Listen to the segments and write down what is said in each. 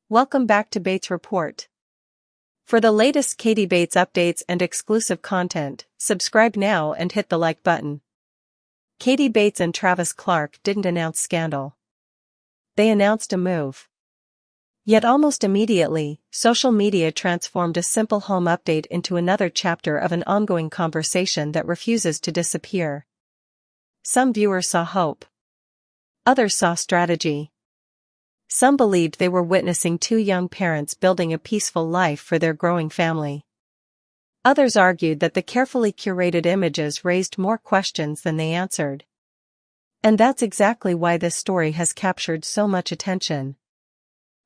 Welcome back to Bates Report. For the latest Katie Bates updates and exclusive content, subscribe now and hit the like button. Katie Bates and Travis Clark didn't announce scandal. They announced a move. Yet almost immediately, social media transformed a simple home update into another chapter of an ongoing conversation that refuses to disappear. Some viewers saw hope. Others saw strategy. Some believed they were witnessing two young parents building a peaceful life for their growing family. Others argued that the carefully curated images raised more questions than they answered. And that's exactly why this story has captured so much attention.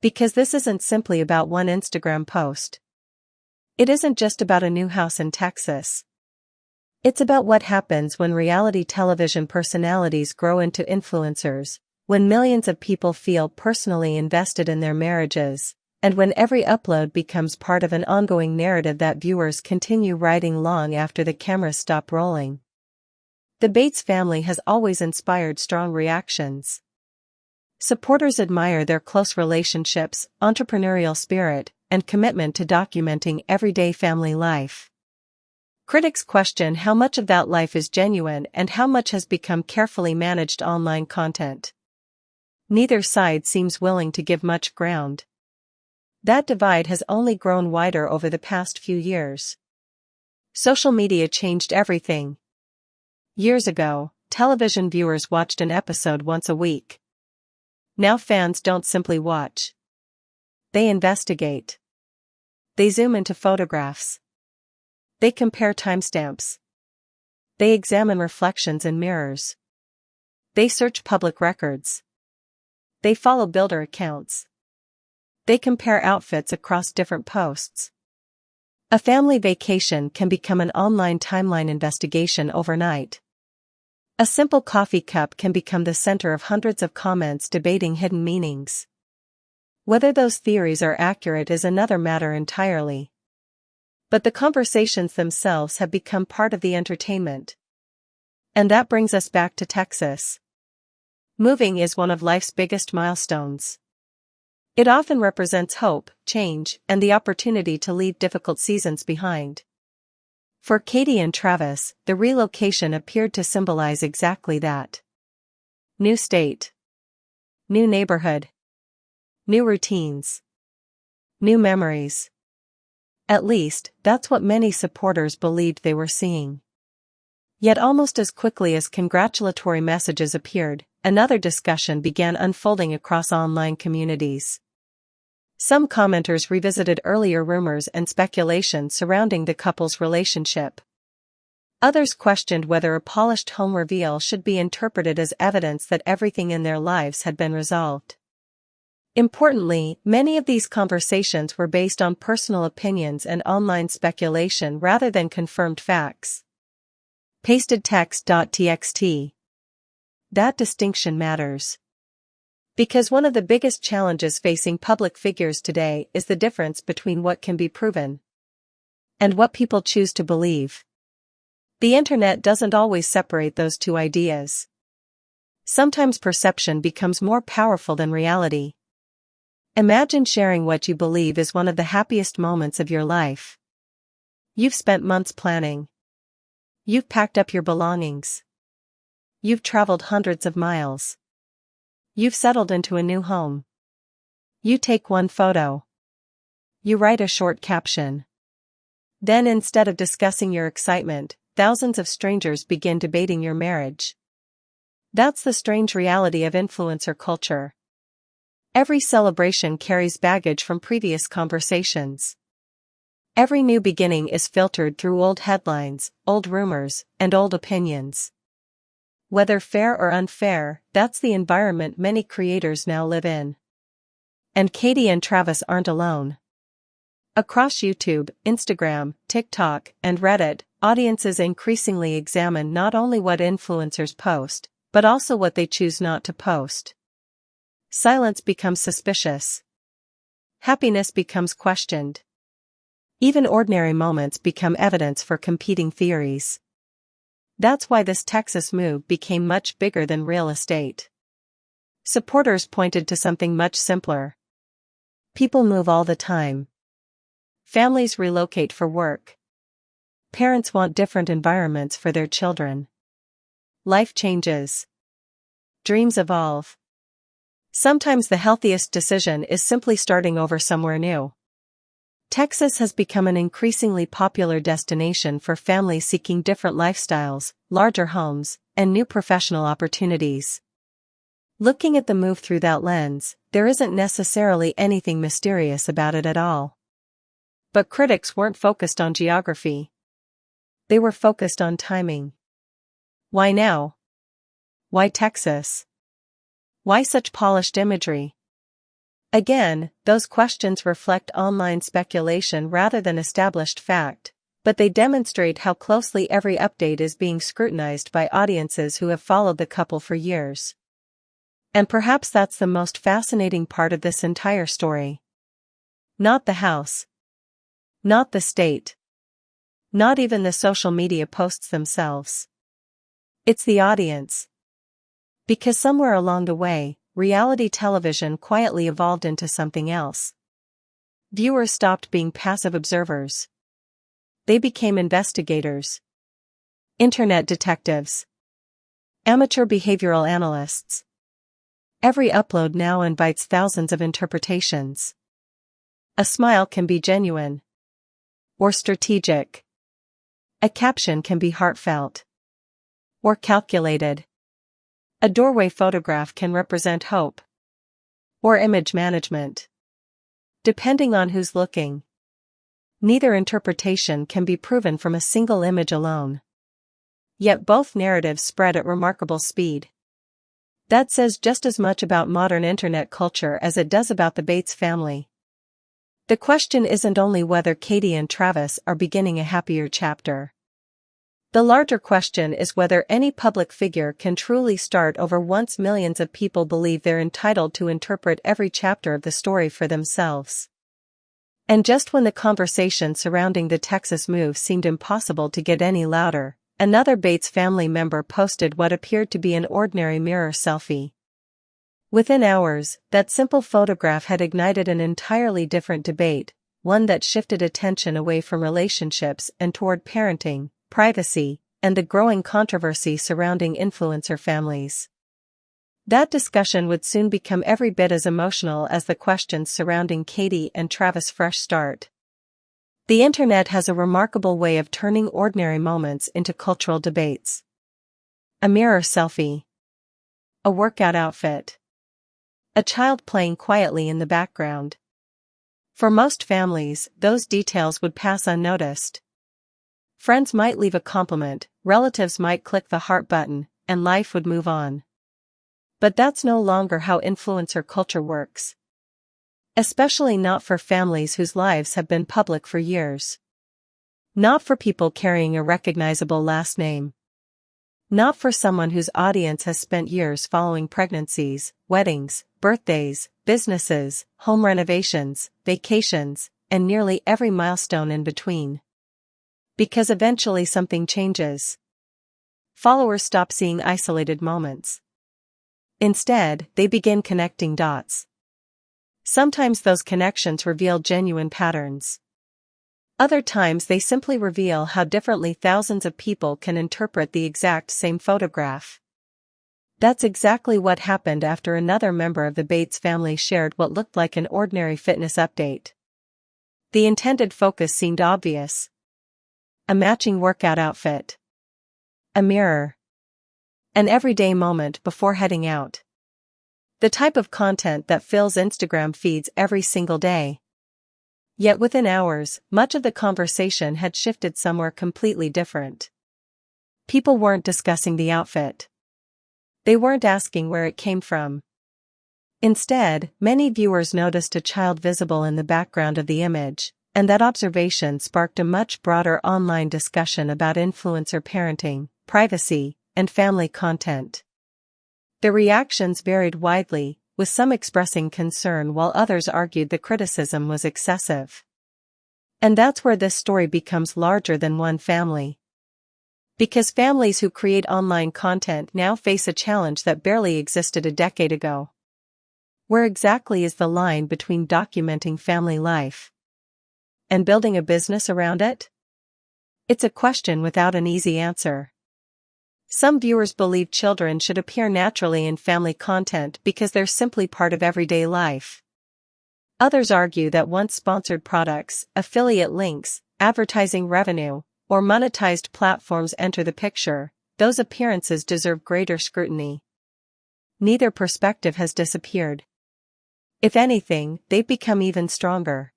Because this isn't simply about one Instagram post. It isn't just about a new house in Texas. It's about what happens when reality television personalities grow into influencers, when millions of people feel personally invested in their marriages, and when every upload becomes part of an ongoing narrative that viewers continue writing long after the cameras stop rolling. The Bates family has always inspired strong reactions. Supporters admire their close relationships, entrepreneurial spirit, and commitment to documenting everyday family life. Critics question how much of that life is genuine and how much has become carefully managed online content. Neither side seems willing to give much ground. That divide has only grown wider over the past few years. Social media changed everything. Years ago, television viewers watched an episode once a week. Now fans don't simply watch. They investigate. They zoom into photographs. They compare timestamps. They examine reflections in mirrors. They search public records. They follow builder accounts. They compare outfits across different posts. A family vacation can become an online timeline investigation overnight. A simple coffee cup can become the center of hundreds of comments debating hidden meanings. Whether those theories are accurate is another matter entirely. But the conversations themselves have become part of the entertainment. And that brings us back to Texas. Moving is one of life's biggest milestones. It often represents hope, change, and the opportunity to leave difficult seasons behind. For Katie and Travis, the relocation appeared to symbolize exactly that. New state. New neighborhood. New routines. New memories. At least, that's what many supporters believed they were seeing. Yet almost as quickly as congratulatory messages appeared, another discussion began unfolding across online communities. Some commenters revisited earlier rumors and speculation surrounding the couple's relationship. Others questioned whether a polished home reveal should be interpreted as evidence that everything in their lives had been resolved. Importantly, many of these conversations were based on personal opinions and online speculation rather than confirmed facts. Pasted text.txt. That distinction matters. Because one of the biggest challenges facing public figures today is the difference between what can be proven and what people choose to believe. The internet doesn't always separate those two ideas. Sometimes perception becomes more powerful than reality. Imagine sharing what you believe is one of the happiest moments of your life. You've spent months planning. You've packed up your belongings. You've traveled hundreds of miles. You've settled into a new home. You take one photo. You write a short caption. Then instead of discussing your excitement, thousands of strangers begin debating your marriage. That's the strange reality of influencer culture. Every celebration carries baggage from previous conversations. Every new beginning is filtered through old headlines, old rumors, and old opinions. Whether fair or unfair, that's the environment many creators now live in. And Katie and Travis aren't alone. Across YouTube, Instagram, TikTok, and Reddit, audiences increasingly examine not only what influencers post, but also what they choose not to post. Silence becomes suspicious. Happiness becomes questioned. Even ordinary moments become evidence for competing theories. That's why this Texas move became much bigger than real estate. Supporters pointed to something much simpler. People move all the time. Families relocate for work. Parents want different environments for their children. Life changes. Dreams evolve. Sometimes the healthiest decision is simply starting over somewhere new. Texas has become an increasingly popular destination for families seeking different lifestyles, larger homes, and new professional opportunities. Looking at the move through that lens, there isn't necessarily anything mysterious about it at all. But critics weren't focused on geography. They were focused on timing. Why now? Why Texas? Why such polished imagery? Again, those questions reflect online speculation rather than established fact, but they demonstrate how closely every update is being scrutinized by audiences who have followed the couple for years. And perhaps that's the most fascinating part of this entire story. Not the house. Not the state. Not even the social media posts themselves. It's the audience. Because somewhere along the way, reality television quietly evolved into something else. Viewers stopped being passive observers. They became investigators. Internet detectives. Amateur behavioral analysts. Every upload now invites thousands of interpretations. A smile can be genuine. Or strategic. A caption can be heartfelt. Or calculated. A doorway photograph can represent hope. Or image management. Depending on who's looking. Neither interpretation can be proven from a single image alone. Yet both narratives spread at remarkable speed. That says just as much about modern internet culture as it does about the Bates family. The question isn't only whether Katie and Travis are beginning a happier chapter. The larger question is whether any public figure can truly start over once millions of people believe they're entitled to interpret every chapter of the story for themselves. And just when the conversation surrounding the Texas move seemed impossible to get any louder, another Bates family member posted what appeared to be an ordinary mirror selfie. Within hours, that simple photograph had ignited an entirely different debate, one that shifted attention away from relationships and toward parenting, privacy, and the growing controversy surrounding influencer families. That discussion would soon become every bit as emotional as the questions surrounding Katie and Travis' fresh start. The internet has a remarkable way of turning ordinary moments into cultural debates. A mirror selfie. A workout outfit. A child playing quietly in the background. For most families, those details would pass unnoticed. Friends might leave a compliment, relatives might click the heart button, and life would move on. But that's no longer how influencer culture works. Especially not for families whose lives have been public for years. Not for people carrying a recognizable last name. Not for someone whose audience has spent years following pregnancies, weddings, birthdays, businesses, home renovations, vacations, and nearly every milestone in between. Because eventually something changes. Followers stop seeing isolated moments. Instead, they begin connecting dots. Sometimes those connections reveal genuine patterns. Other times they simply reveal how differently thousands of people can interpret the exact same photograph. That's exactly what happened after another member of the Bates family shared what looked like an ordinary fitness update. The intended focus seemed obvious. A matching workout outfit. A mirror. An everyday moment before heading out. The type of content that fills Instagram feeds every single day. Yet within hours, much of the conversation had shifted somewhere completely different. People weren't discussing the outfit. They weren't asking where it came from. Instead, many viewers noticed a child visible in the background of the image, and that observation sparked a much broader online discussion about influencer parenting, privacy, and family content. The reactions varied widely, with some expressing concern while others argued the criticism was excessive. And that's where this story becomes larger than one family. Because families who create online content now face a challenge that barely existed a decade ago. Where exactly is the line between documenting family life and building a business around it? It's a question without an easy answer. Some viewers believe children should appear naturally in family content because they're simply part of everyday life. Others argue that once sponsored products, affiliate links, advertising revenue, or monetized platforms enter the picture, those appearances deserve greater scrutiny. Neither perspective has disappeared. If anything, they've become even stronger.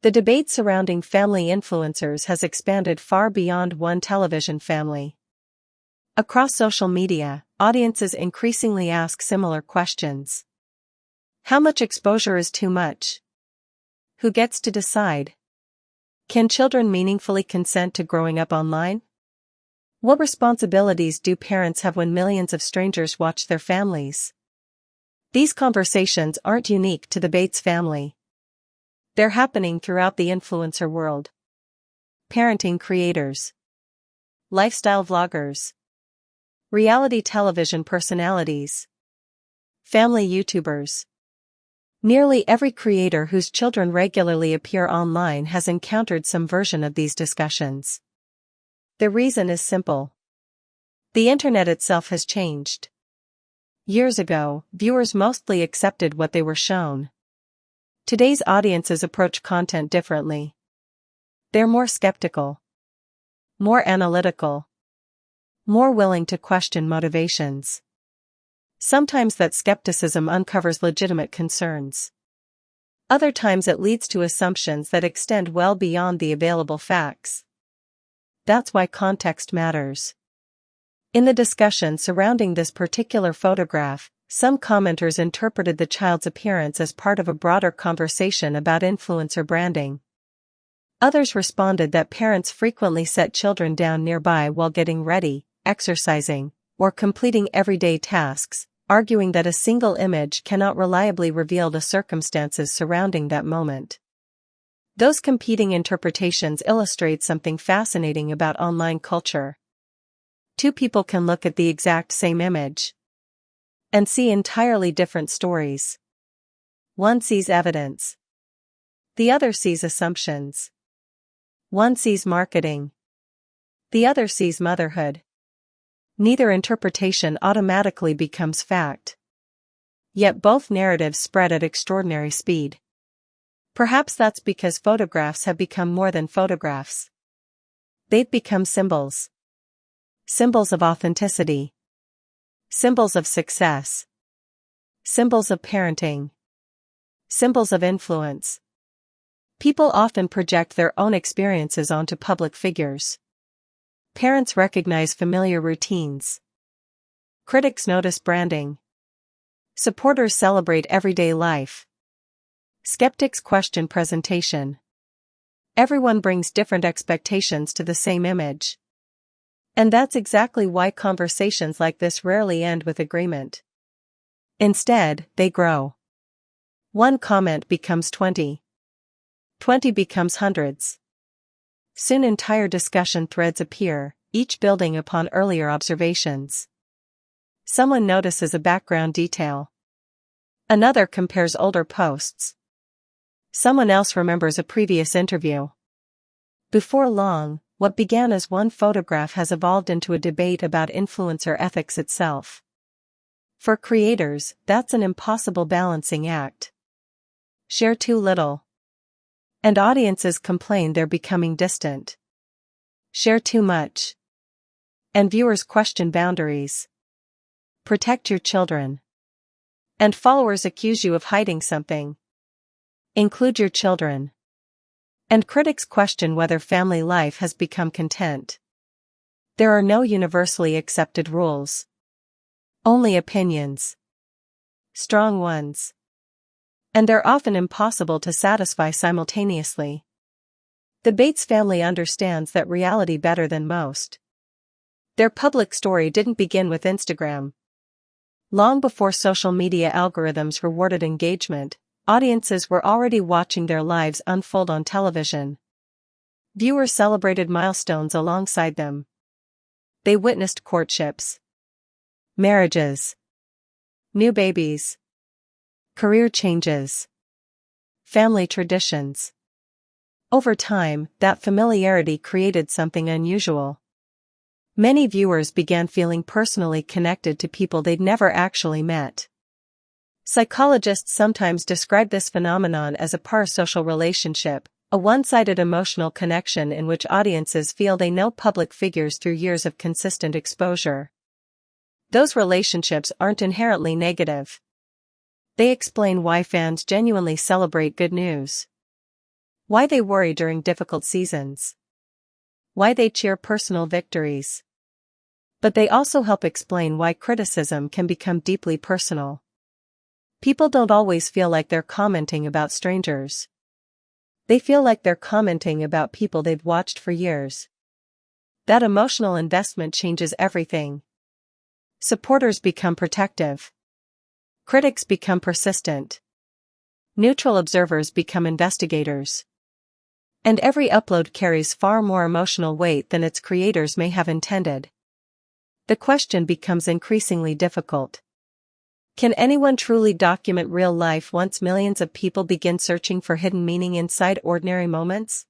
The debate surrounding family influencers has expanded far beyond one television family. Across social media, audiences increasingly ask similar questions. How much exposure is too much? Who gets to decide? Can children meaningfully consent to growing up online? What responsibilities do parents have when millions of strangers watch their families? These conversations aren't unique to the Bates family. They're happening throughout the influencer world. Parenting creators, lifestyle vloggers, reality television personalities, family YouTubers. Nearly every creator whose children regularly appear online has encountered some version of these discussions. The reason is simple. The internet itself has changed. Years ago, viewers mostly accepted what they were shown. Today's audiences approach content differently. They're more skeptical, more analytical, more willing to question motivations. Sometimes that skepticism uncovers legitimate concerns. Other times it leads to assumptions that extend well beyond the available facts. That's why context matters. In the discussion surrounding this particular photograph, some commenters interpreted the child's appearance as part of a broader conversation about influencer branding. Others responded that parents frequently set children down nearby while getting ready, exercising, or completing everyday tasks, arguing that a single image cannot reliably reveal the circumstances surrounding that moment. Those competing interpretations illustrate something fascinating about online culture. Two people can look at the exact same image and see entirely different stories. One sees evidence. The other sees assumptions. One sees marketing. The other sees motherhood. Neither interpretation automatically becomes fact. Yet both narratives spread at extraordinary speed. Perhaps that's because photographs have become more than photographs. They've become symbols. Symbols of authenticity. Symbols of success. Symbols of parenting. Symbols of influence. People often project their own experiences onto public figures. Parents recognize familiar routines. Critics notice branding. Supporters celebrate everyday life. Skeptics question presentation. Everyone brings different expectations to the same image. And that's exactly why conversations like this rarely end with agreement. Instead, they grow. One comment becomes 20. 20 becomes hundreds. Soon entire discussion threads appear, each building upon earlier observations. Someone notices a background detail. Another compares older posts. Someone else remembers a previous interview. Before long, what began as one photograph has evolved into a debate about influencer ethics itself. For creators, that's an impossible balancing act. Share too little, and audiences complain they're becoming distant. Share too much, and viewers question boundaries. Protect your children, and followers accuse you of hiding something. Include your children, and critics question whether family life has become content. There are no universally accepted rules. Only opinions. Strong ones. And they're often impossible to satisfy simultaneously. The Bates family understands that reality better than most. Their public story didn't begin with Instagram. Long before social media algorithms rewarded engagement, audiences were already watching their lives unfold on television. Viewers celebrated milestones alongside them. They witnessed courtships, marriages, new babies, Career changes. Family traditions. Over time, that familiarity created something unusual. Many viewers began feeling personally connected to people they'd never actually met. Psychologists sometimes describe this phenomenon as a parasocial relationship, a one-sided emotional connection in which audiences feel they know public figures through years of consistent exposure. Those relationships aren't inherently negative. They explain why fans genuinely celebrate good news, why they worry during difficult seasons, why they cheer personal victories. But they also help explain why criticism can become deeply personal. People don't always feel like they're commenting about strangers. They feel like they're commenting about people they've watched for years. That emotional investment changes everything. Supporters become protective. Critics become persistent. Neutral observers become investigators. And every upload carries far more emotional weight than its creators may have intended. The question becomes increasingly difficult. Can anyone truly document real life once millions of people begin searching for hidden meaning inside ordinary moments?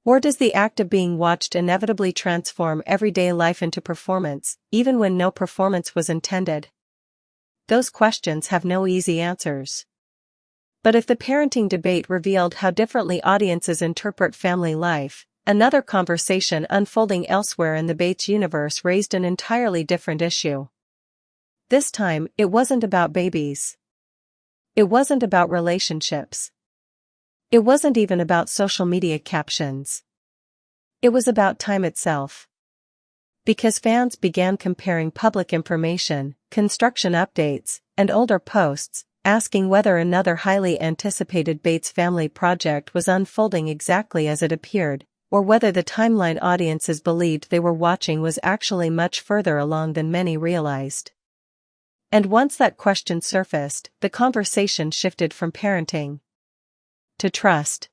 Or does the act of being watched inevitably transform everyday life into performance, even when no performance was intended? Those questions have no easy answers. But if the parenting debate revealed how differently audiences interpret family life, another conversation unfolding elsewhere in the Bates universe raised an entirely different issue. This time, it wasn't about babies. It wasn't about relationships. It wasn't even about social media captions. It was about time itself. Because fans began comparing public information, construction updates, and older posts, asking whether another highly anticipated Bates family project was unfolding exactly as it appeared, or whether the timeline audiences believed they were watching was actually much further along than many realized. And once that question surfaced, the conversation shifted from parenting to trust.